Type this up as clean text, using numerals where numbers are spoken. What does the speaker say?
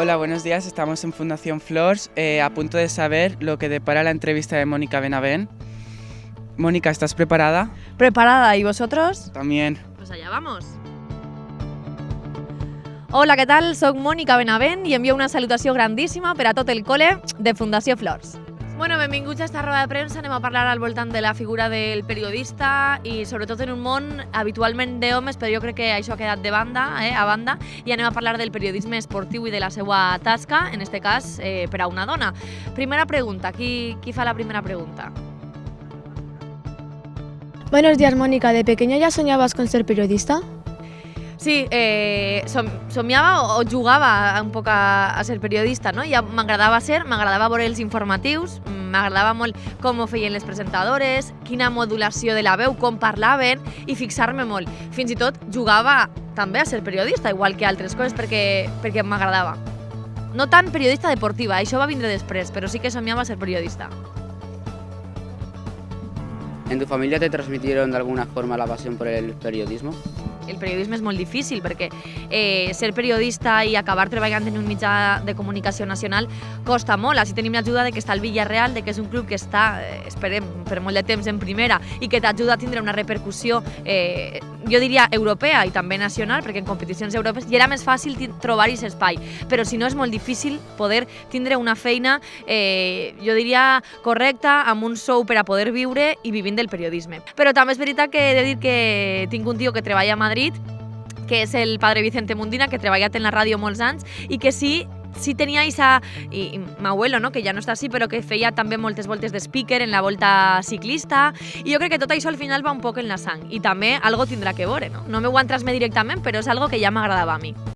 Hola, buenos días. Estamos en Fundación Flors, a punto de saber lo que depara la entrevista de Mónica Benavent. Mónica, ¿estás preparada? Preparada, ¿y vosotros? También. Pues allá vamos. Hola, què tal? Soc Mònica Benavent i envio una salutació grandíssima per a tot el col·le de Fundació Flors. Bueno, benvinguts a esta roda de premsa. Anem a parlar al voltant de la figura del periodista i sobretot en un món habitualment d'homes, però jo crec que això ha quedat de banda, a banda, i anem a parlar del periodisme esportiu i de la seva tasca, en este cas per a una dona. Primera pregunta, qui fa la primera pregunta? Buenos días, Mónica. ¿De pequeña ya soñabas con ser periodista? Sí, somiava o jugava un poc a ser periodista, no? Ja m'agradava veure els informatius, m'agradava molt com ho feien les presentadores, quina modulació de la veu, com parlaven, i fixar-me molt. Fins i tot jugava també a ser periodista, igual que altres coses, perquè m'agradava. No tan periodista deportiva, això va vindre després, però sí que somiava ser periodista. ¿En tu familia te transmitieron de alguna forma la pasión por el periodismo? El periodisme és molt difícil perquè ser periodista i acabar treballant en un mitjà de comunicació nacional costa molt. Així tenim l'ajuda de que està el Villarreal, de que és un club que està, esperem, per molt de temps en primera i que t'ajuda a tindre una repercussió, jo diria, europea i també nacional, perquè en competicions europees ja era més fàcil trobar-hi aquest espai. Però si no és molt difícil poder tindre una feina, jo diria, correcta, amb un sou per a poder viure i vivint del periodisme. Però també és veritat que he de dir que tinc un tio que treballa a Madrid, que és el padre Vicente Mundina, que ha treballat en la ràdio molts anys i que sí tenia aquesta... I m'abuelo, no?, que ja no està així, però que feia també moltes voltes de speaker en la volta ciclista, i jo crec que tot això al final va un poc en la sang i també algo tindrà que veure, no? No m'ho han transmès directament, però és algo que ja m'agradava a mi.